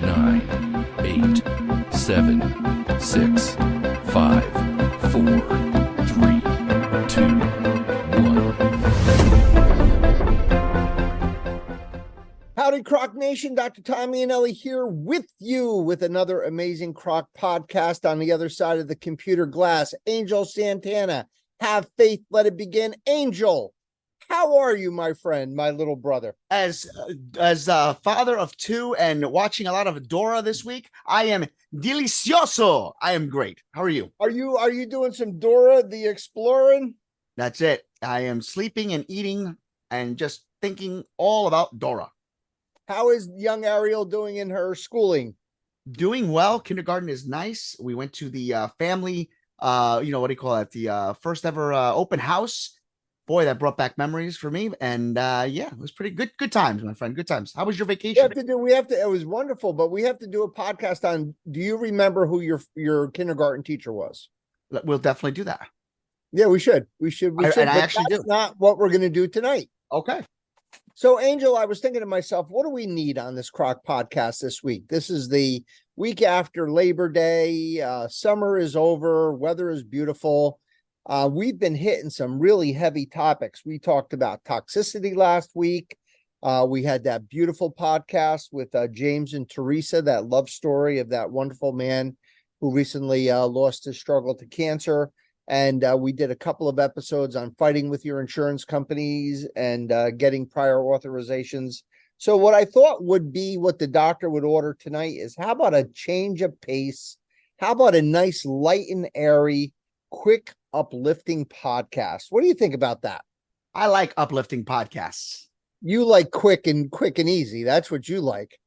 9, 8, 7, 6, 5, 4, 3, 2, 1. Howdy, CROC Nation. Dr. Tommy and Ellie here with you with another amazing CROC podcast. On the other side of the computer glass, Angel Santana. Have faith, let it begin. Angel, how are you, my friend, my little brother? As father of two and watching a lot of Dora this week, I am delicioso. I am great. How are you? Are you doing some Dora the Exploring? That's it. I am sleeping and eating and just thinking all about Dora. How is young Ariel doing in her schooling? Doing well. Kindergarten is nice. We went to the family, what do you call it? The first ever open house. Boy, that brought back memories for me. And it was pretty good. Good times, my friend. Good times. How was your vacation? It was wonderful, but we have to do a podcast on, do you remember who your kindergarten teacher was? We'll definitely do that. Yeah, we should. And I actually do. That's not what we're going to do tonight. Okay. So, Angel, I was thinking to myself, what do we need on this CROC podcast this week? This is the week after Labor Day. Summer is over. Weather is beautiful. We've been hitting some really heavy topics. We talked about toxicity last week. We had that beautiful podcast with James and Teresa, that love story of that wonderful man who recently lost his struggle to cancer. And we did a couple of episodes on fighting with your insurance companies and getting prior authorizations. So what I thought would be what the doctor would order tonight is, how about a change of pace? How about a nice, light and airy, quick, uplifting podcast? What do you think about that? I like uplifting podcasts. You like quick and easy. That's what you like.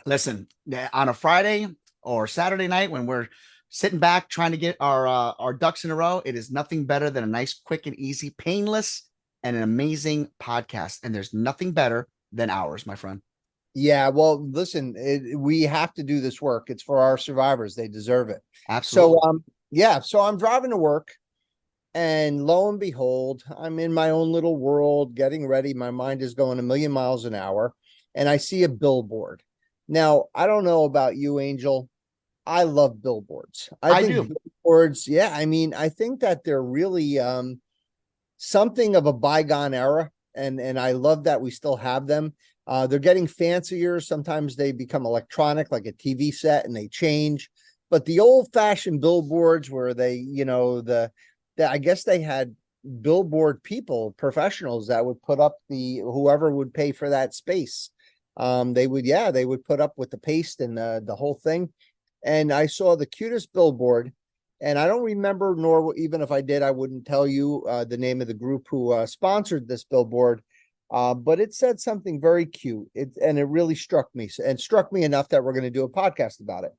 Listen, on a Friday or Saturday night when we're sitting back trying to get our ducks in a row, it is nothing better than a nice, quick and easy, painless, and an amazing podcast. And there's nothing better than ours, my friend. Yeah, well, listen, we have to do this work. It's for our survivors. They deserve it. Absolutely. So I'm driving to work, and lo and behold, I'm in my own little world, getting ready. My mind is going a million miles an hour, and I see a billboard. Now, I don't know about you, Angel. I love billboards. I think do. Billboards, yeah. I mean, I think that they're really something of a bygone era, and I love that we still have them. They're getting fancier. Sometimes they become electronic, like a TV set, and they change. But the old-fashioned billboards, where they, I guess they had billboard people, professionals that would put up whoever would pay for that space. They would put up with the paste and the whole thing. And I saw the cutest billboard, and I don't remember, nor even if I did, I wouldn't tell you the name of the group who sponsored this billboard. But it said something very cute. It really struck me, and struck me enough that we're going to do a podcast about it.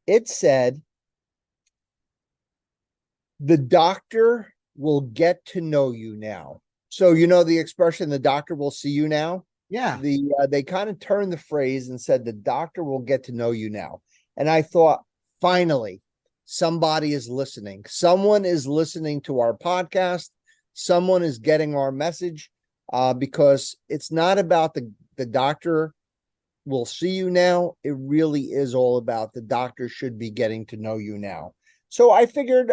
It said, "The doctor will get to know you now." So you know the expression, "The doctor will see you now." Yeah. They kind of turned the phrase and said, "The doctor will get to know you now." And I thought, finally, somebody is listening. Someone is listening to our podcast. Someone is getting our message, because it's not about the doctor will see you now. It really is all about the doctor should be getting to know you now. So I figured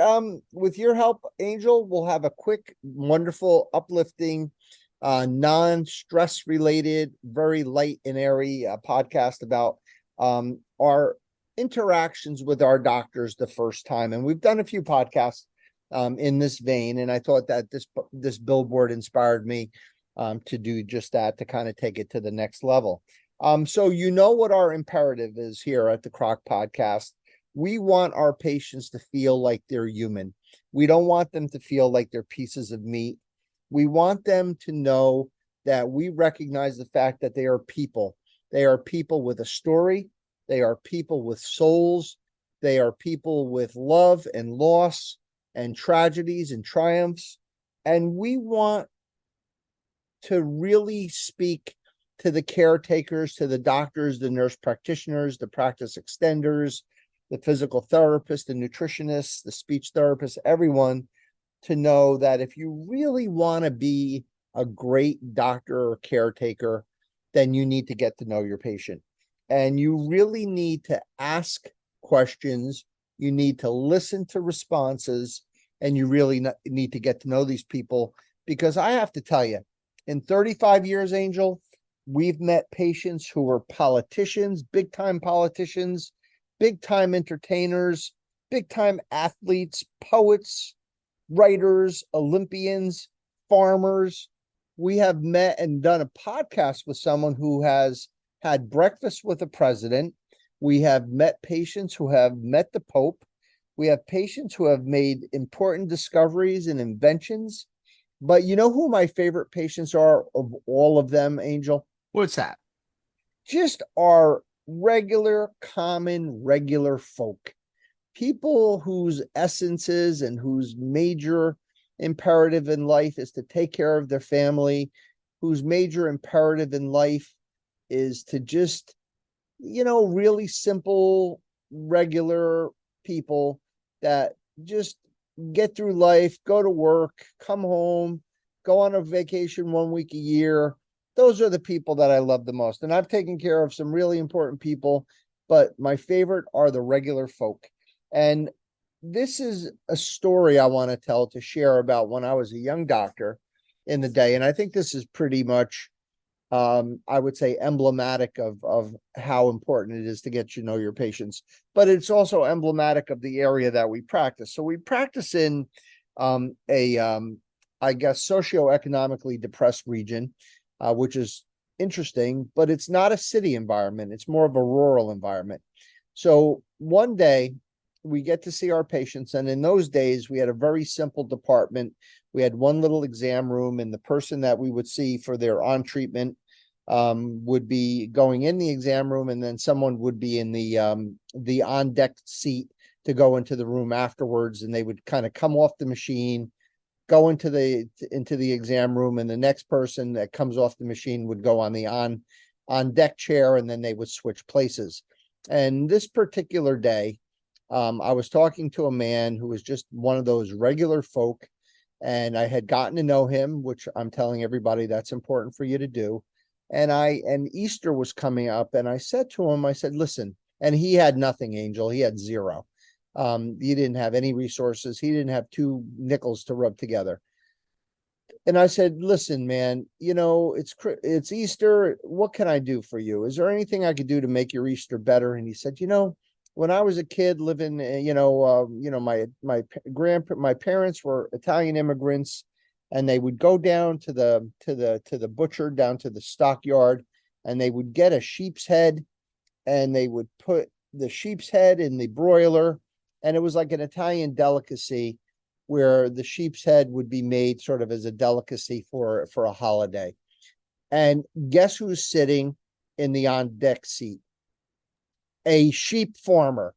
with your help, Angel, we'll have a quick, wonderful, uplifting, non-stress related, very light and airy podcast about our interactions with our doctors the first time. And we've done a few podcasts in this vein, and I thought that this billboard inspired me to do just that, to kind of take it to the next level. So you know what our imperative is here at the CROC podcast. We want our patients to feel like they're human. We don't want them to feel like they're pieces of meat. We want them to know that we recognize the fact that they are people. They are people with a story. They are people with souls. They are people with love and loss and tragedies and triumphs. And we want to really speak to the caretakers, to the doctors, the nurse practitioners, the practice extenders, the physical therapists, the nutritionists, the speech therapists, everyone, to know that if you really want to be a great doctor or caretaker, then you need to get to know your patient. And you really need to ask questions. You need to listen to responses, and you really need to get to know these people. Because I have to tell you, in 35 years, Angel, we've met patients who were politicians, big time politicians, big time entertainers, big time athletes, poets, writers, Olympians, farmers. We have met and done a podcast with someone who has had breakfast with the president. We have met patients who have met the Pope. We have patients who have made important discoveries and inventions. But you know who my favorite patients are of all of them, Angel? What's that? Just our regular, common, regular folk. People whose essences and whose major imperative in life is to take care of their family, whose major imperative in life is to just, really simple, regular people that just get through life, go to work, come home, go on a vacation 1 week a year. Those are the people that I love the most. And I've taken care of some really important people, but my favorite are the regular folk. And this is a story I want to tell, to share about when I was a young doctor in the day. And I think this is pretty much, I would say, emblematic of how important it is to get to know your patients, but it's also emblematic of the area that we practice. So we practice in I guess, socioeconomically depressed region, which is interesting, but it's not a city environment. It's more of a rural environment. So one day we get to see our patients. And in those days, we had a very simple department. We had one little exam room, and the person that we would see for their on treatment would be going in the exam room, and then someone would be in the on deck seat to go into the room afterwards. And they would kind of come off the machine, go into the exam room, and the next person that comes off the machine would go on the on deck chair, and then they would switch places. And this particular day, I was talking to a man who was just one of those regular folk, and I had gotten to know him, which I'm telling everybody that's important for you to do. And Easter was coming up, and I said to him, I said, listen, and he had nothing, Angel. He had zero. He didn't have any resources. He didn't have 2 nickels to rub together. And I said, listen, man, it's Easter. What can I do for you? Is there anything I could do to make your Easter better? And he said, when I was a kid living, my parents were Italian immigrants, and they would go down to the butcher, down to the stockyard, and they would get a sheep's head, and they would put the sheep's head in the broiler, and it was like an Italian delicacy where the sheep's head would be made sort of as a delicacy for a holiday. And guess who's sitting in the on deck seat? A sheep farmer.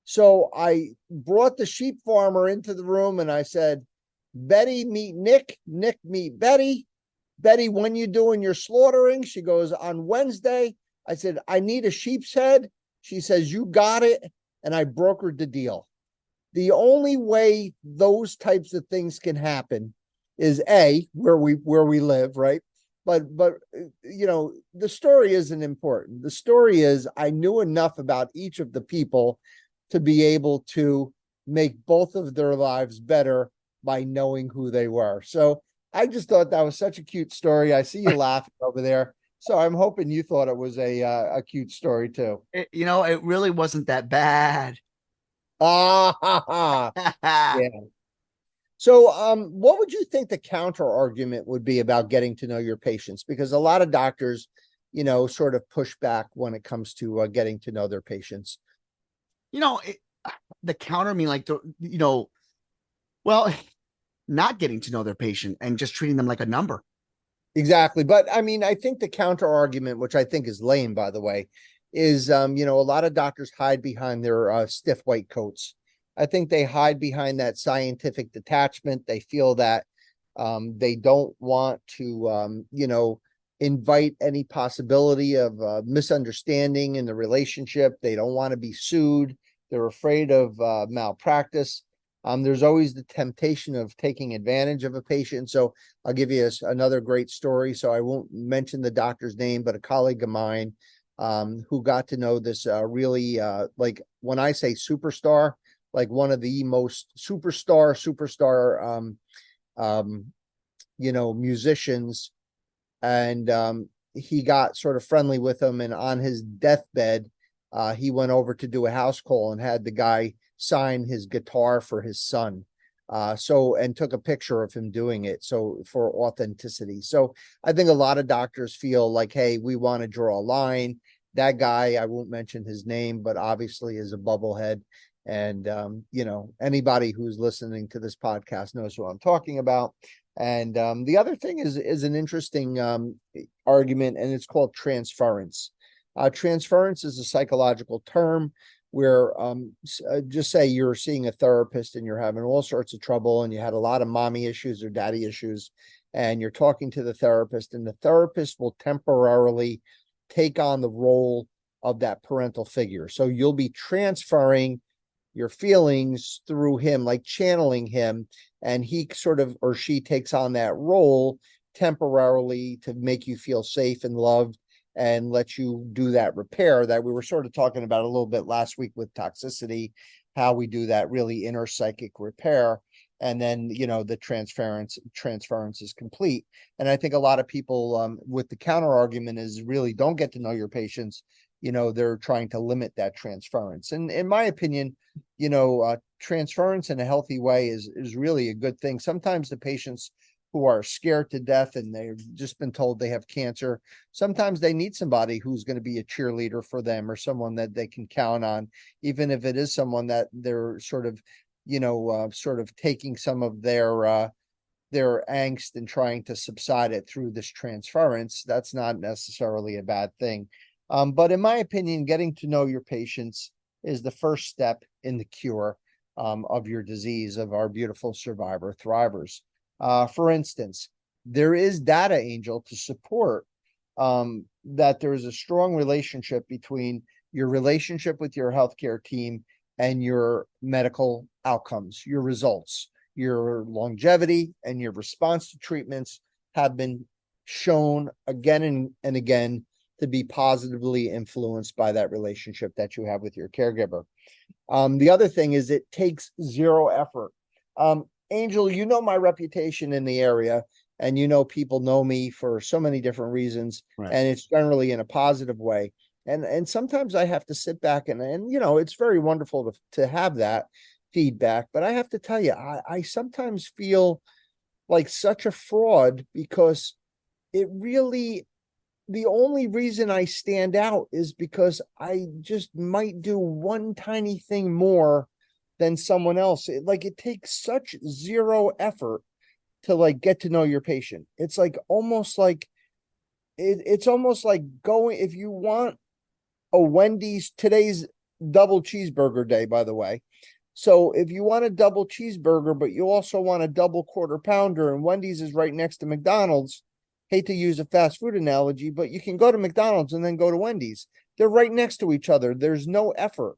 So I brought the sheep farmer into the room, and I said, Betty, meet Nick. Nick, meet Betty. Betty, when you doing your slaughtering? She goes, on Wednesday. I said, I need a sheep's head. She says, you got it. And I brokered the deal. The only way those types of things can happen is where we live, right? But the story isn't important. The story is I knew enough about each of the people to be able to make both of their lives better by knowing who they were. So I just thought that was such a cute story. I see you laughing over there. So I'm hoping you thought it was a cute story too. It really wasn't that bad. Yeah. So, what would you think the counter argument would be about getting to know your patients? Because a lot of doctors, sort of push back when it comes to getting to know their patients. The counter, I mean, like, not getting to know their patient and just treating them like a number. Exactly. But I mean, I think the counter argument, which I think is lame, by the way, is, a lot of doctors hide behind their stiff white coats. I think they hide behind that scientific detachment. They feel that they don't want to, invite any possibility of misunderstanding in the relationship. They don't want to be sued. They're afraid of malpractice. There's always the temptation of taking advantage of a patient. So I'll give you another great story. So I won't mention the doctor's name, but a colleague of mine who got to know this really like when I say superstar, like one of the most superstar musicians. And he got sort of friendly with him, and on his deathbed, he went over to do a house call and had the guy sign his guitar for his son. And took a picture of him doing it. So for authenticity. So I think a lot of doctors feel like, hey, we want to draw a line. That guy, I won't mention his name, but obviously is a bubblehead. And, anybody who's listening to this podcast knows what I'm talking about. And the other thing is an interesting argument, and it's called transference. Transference is a psychological term where just say you're seeing a therapist and you're having all sorts of trouble and you had a lot of mommy issues or daddy issues, and you're talking to the therapist, and the therapist will temporarily take on the role of that parental figure. So you'll be transferring your feelings through him, like channeling him, and he sort of, or she takes on that role temporarily to make you feel safe and loved and let you do that repair that we were sort of talking about a little bit last week with toxicity, how we do that really inner psychic repair. And then, the transference is complete. And I think a lot of people with the counter argument is really don't get to know your patients. They're trying to limit that transference. And in my opinion, transference in a healthy way is really a good thing. Sometimes the patients who are scared to death and they've just been told they have cancer, sometimes they need somebody who's going to be a cheerleader for them, or someone that they can count on, even if it is someone that they're sort of taking some of their angst and trying to subside it through this transference. That's not necessarily a bad thing. But in my opinion, getting to know your patients is the first step in the cure of your disease, of our beautiful survivor thrivers. For instance, there is data, Angel, to support that there is a strong relationship between your relationship with your healthcare team and your medical outcomes, your results, your longevity, and your response to treatments have been shown again and again to be positively influenced by that relationship that you have with your caregiver. The other thing is it takes zero effort. Angel, my reputation in the area, and people know me for so many different reasons, right, and it's generally in a positive way. And sometimes I have to sit back and it's very wonderful to have that feedback. But I have to tell you, I sometimes feel like such a fraud, because it really, the only reason I stand out is because I just might do one tiny thing more than someone else. It takes such zero effort to get to know your patient. It's almost like it's almost like going, if you want a Wendy's, today's double cheeseburger day, by the way. So if you want a double cheeseburger, but you also want a double quarter pounder, and Wendy's is right next to McDonald's, hate to use a fast food analogy, but you can go to McDonald's and then go to Wendy's. They're right next to each other. There's no effort.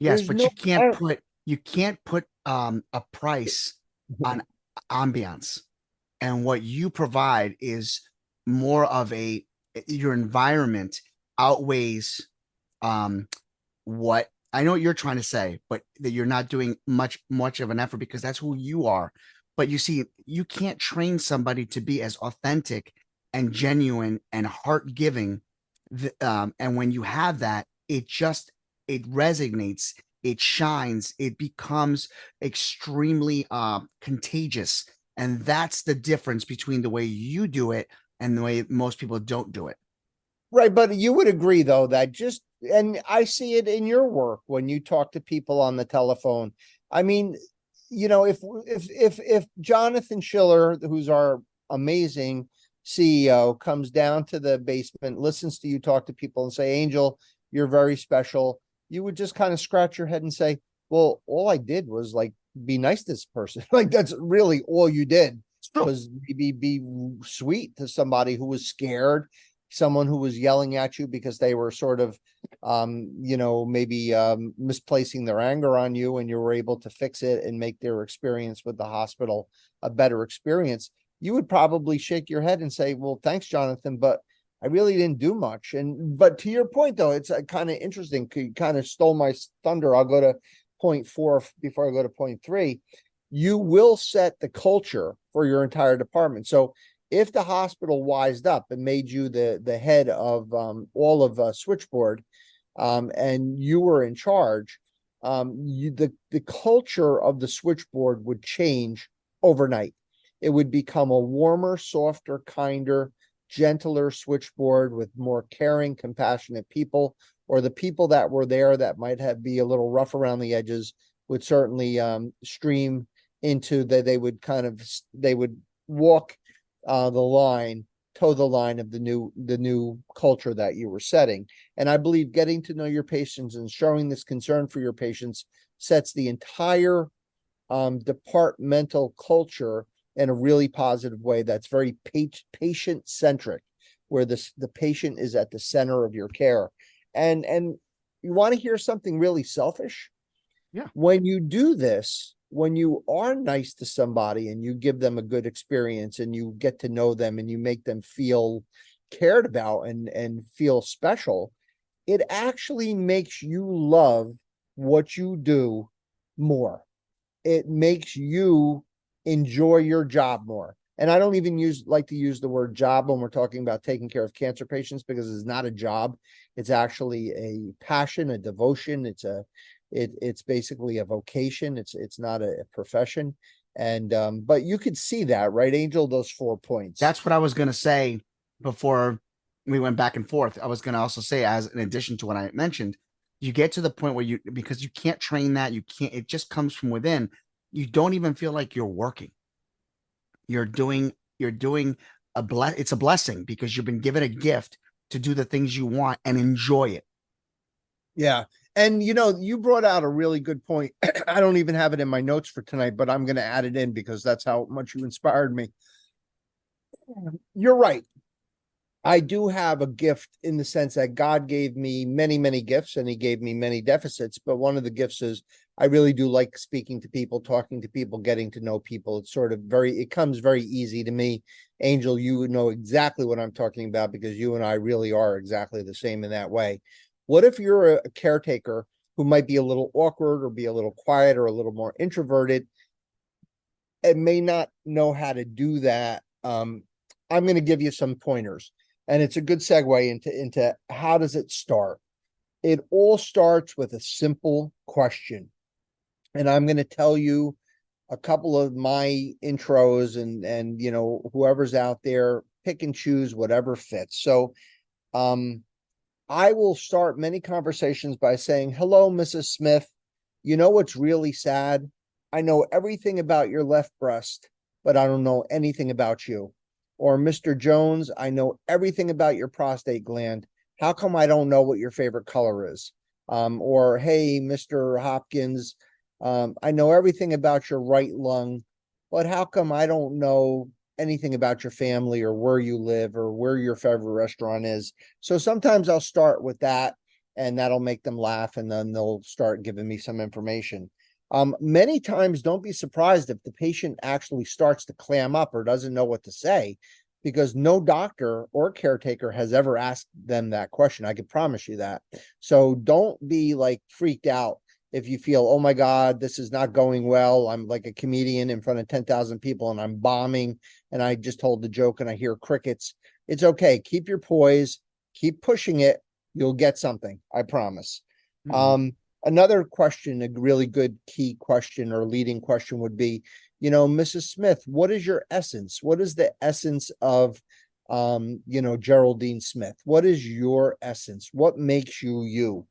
Yes, but you can't put a price on ambiance. And what you provide is more of your environment outweighs what I know what you're trying to say, but that you're not doing much of an effort because that's who you are. But you see, you can't train somebody to be as authentic and genuine and heart giving. And when you have that, it resonates, it shines, it becomes extremely contagious. And that's the difference between the way you do it and the way most people don't do it. Right. But you would agree, though, that and I see it in your work when you talk to people on the telephone. I mean, if Jonathan Schiller, who's our amazing CEO, comes down to the basement, listens to you talk to people and say, Angel, you're very special, you would just kind of scratch your head and say, well, all I did was be nice to this person. That's really all you did, was maybe be sweet to somebody who was scared, someone who was yelling at you because they were sort of, maybe misplacing their anger on you, and you were able to fix it and make their experience with the hospital a better experience. You would probably shake your head and say, well, thanks, Jonathan, but I really didn't do much. But to your point, though, it's kind of interesting. You kind of stole my thunder. I'll go to point 4 before I go to point 3. You will set the culture for your entire department. So if the hospital wised up and made you the head of all of switchboard, and you were in charge, the culture of the switchboard would change overnight. It would become a warmer, softer, kinder, gentler switchboard with more caring, compassionate people, or the people that were there that might be a little rough around the edges would certainly stream into they would walk toe the line of the new culture that you were setting. And I believe getting to know your patients and showing this concern for your patients sets the entire departmental culture in a really positive way that's very patient centric, where the patient is at the center of your care. And you want to hear something really selfish? Yeah. When you do this, when you are nice to somebody and you give them a good experience and you get to know them and you make them feel cared about and feel special, it actually makes you love what you do more. It makes you enjoy your job more. And I don't even like to use the word job when we're talking about taking care of cancer patients, because it's not a job. It's actually a passion, a devotion. It's basically a vocation. It's not a profession. And but you could see that, right, Angel? Those 4 points. That's what I was going to say before we went back and forth. I was going to also say, as in addition to what I mentioned, you get to the point where because you can't train that, it just comes from within. You don't even feel like you're working. You're doing it's a blessing, because you've been given a gift to do the things you want and enjoy it. Yeah. And you brought out a really good point. I don't even have it in my notes for tonight, but I'm going to add it in because that's how much you inspired me. You're right. I do have a gift in the sense that God gave me many, many gifts, and he gave me many deficits. But one of the gifts is I really do like speaking to people, talking to people, getting to know people. It's sort of it comes very easy to me. Angel, you would know exactly what I'm talking about, because you and I really are exactly the same in that way. What if you're a caretaker who might be a little awkward or be a little quiet or a little more introverted and may not know how to do that? I'm going to give you some pointers, and it's a good segue into how does it start? It all starts with a simple question. And I'm going to tell you a couple of my intros, and whoever's out there, pick and choose whatever fits. So I will start many conversations by saying, hello, Mrs. Smith. You know what's really sad? I know everything about your left breast, but I don't know anything about you. Or Mr. Jones, I know everything about your prostate gland. How come I don't know what your favorite color is? Or, hey, Mr. Hopkins, I know everything about your right lung, but how come I don't know anything about your family or where you live or where your favorite restaurant is? So sometimes I'll start with that, and that'll make them laugh, and then they'll start giving me some information. Many times, don't be surprised if the patient actually starts to clam up or doesn't know what to say, because no doctor or caretaker has ever asked them that question. I can promise you that. So don't be like freaked out if you feel, oh my God, this is not going well. I'm like a comedian in front of 10,000 people and I'm bombing and I just told the joke and I hear crickets. It's okay. Keep your poise, keep pushing it. You'll get something. I promise. Mm-hmm. Another question, a really good key question or leading question would be, Mrs. Smith, what is your essence? What is the essence of, Geraldine Smith? What is your essence? What makes you you?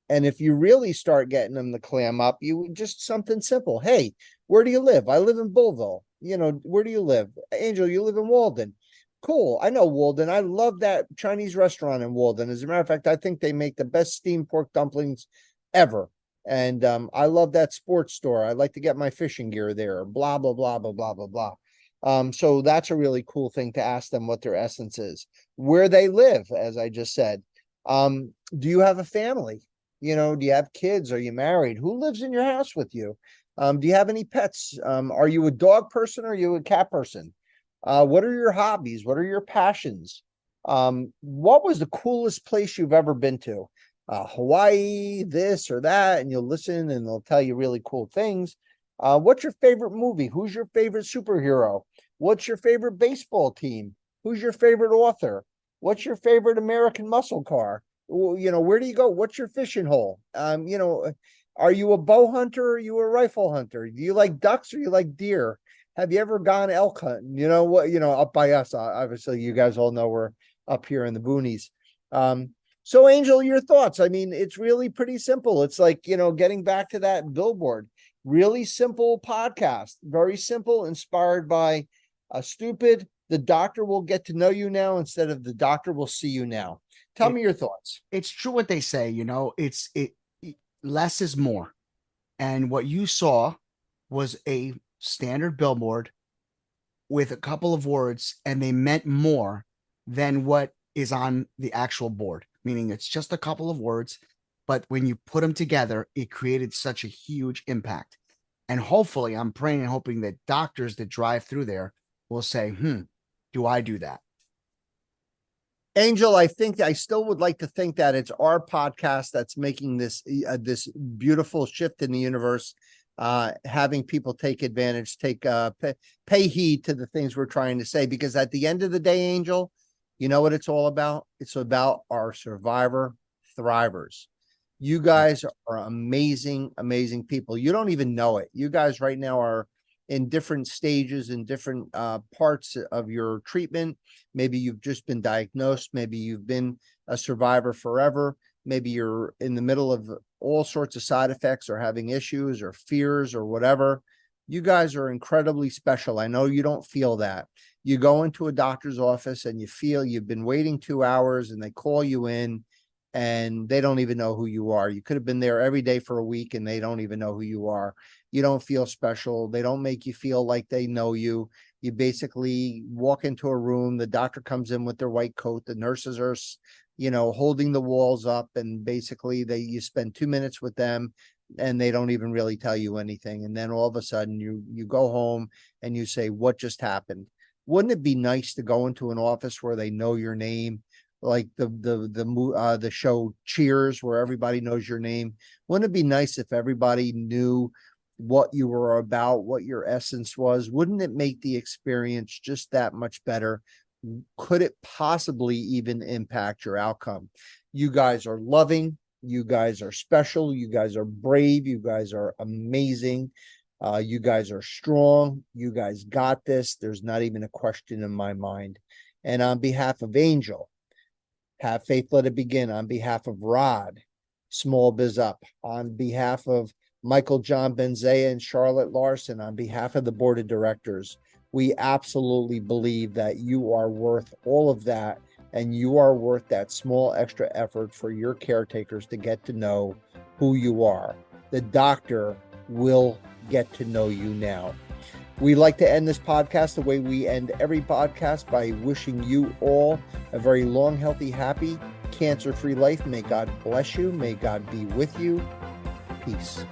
And if you really start getting them to clam up, you just something simple. Hey, where do you live? I live in Bullville. Where do you live? Angel, you live in Walden. Cool. I know Walden. I love that Chinese restaurant in Walden. As a matter of fact, I think they make the best steamed pork dumplings ever. And I love that sports store. I like to get my fishing gear there. Blah, blah, blah, blah, blah, blah, blah. So that's a really cool thing to ask them what their essence is. Where they live, as I just said. Do you have a family? Do you have kids? Are you married? Who lives in your house with you? Do you have any pets? Are you a dog person or are you a cat person? What are your hobbies? What are your passions? What was the coolest place you've ever been to? Hawaii, this or that, and you'll listen and they'll tell you really cool things. What's your favorite movie? Who's your favorite superhero? What's your favorite baseball team? Who's your favorite author? What's your favorite American muscle car? Where do you go? What's your fishing hole? Are you a bow hunter or are you a rifle hunter? Do you like ducks or you like deer? Have you ever gone elk hunting? Up by us, obviously you guys all know we're up here in the boonies. So Angel, your thoughts? I mean, it's really pretty simple. It's like, getting back to that billboard, really simple podcast, very simple, inspired by the doctor will get to know you now instead of the doctor will see you now. Tell me your thoughts. It's true what they say, less is more. And what you saw was a standard billboard with a couple of words, and they meant more than what is on the actual board, meaning it's just a couple of words, but when you put them together, it created such a huge impact. And hopefully, I'm praying and hoping that doctors that drive through there will say, do I do that? Angel, I think I still would like to think that it's our podcast that's making this beautiful shift in the universe, having people take advantage, pay heed to the things we're trying to say. Because at the end of the day, Angel, you know what it's all about? It's about our survivor thrivers. You guys are amazing, amazing people. You don't even know it. You guys right now are in different stages, in different parts of your treatment. Maybe you've just been diagnosed. Maybe you've been a survivor forever. Maybe you're in the middle of all sorts of side effects or having issues or fears or whatever. You guys are incredibly special. I know you don't feel that. You go into a doctor's office and you feel you've been waiting 2 hours and they call you in and they don't even know who you are. You could have been there every day for a week and they don't even know who you are. You don't feel special. They don't make you feel like they know you. You basically walk into a room. The doctor comes in with their white coat. The nurses are, holding the walls up, and basically you spend 2 minutes with them and they don't even really tell you anything. And then all of a sudden you go home and you say, what just happened? Wouldn't it be nice to go into an office where they know your name? Like the show Cheers, where everybody knows your name. Wouldn't it be nice if everybody knew what you were about, what your essence was? Wouldn't it make the experience just that much better? Could it possibly even impact your outcome? You guys are loving. You guys are special. You guys are brave. You guys are amazing. You guys are strong. You guys got this. There's not even a question in my mind. And on behalf of Angel, Have Faith, Let It Begin, on behalf of Rod, Small Biz Up, on behalf of Michael John Benzea and Charlotte Larson, on behalf of the board of directors, we absolutely believe that you are worth all of that, and you are worth that small extra effort for your caretakers to get to know who you are. The doctor will get to know you now. We like to end this podcast the way we end every podcast, by wishing you all a very long, healthy, happy, cancer-free life. May God bless you. May God be with you. Peace.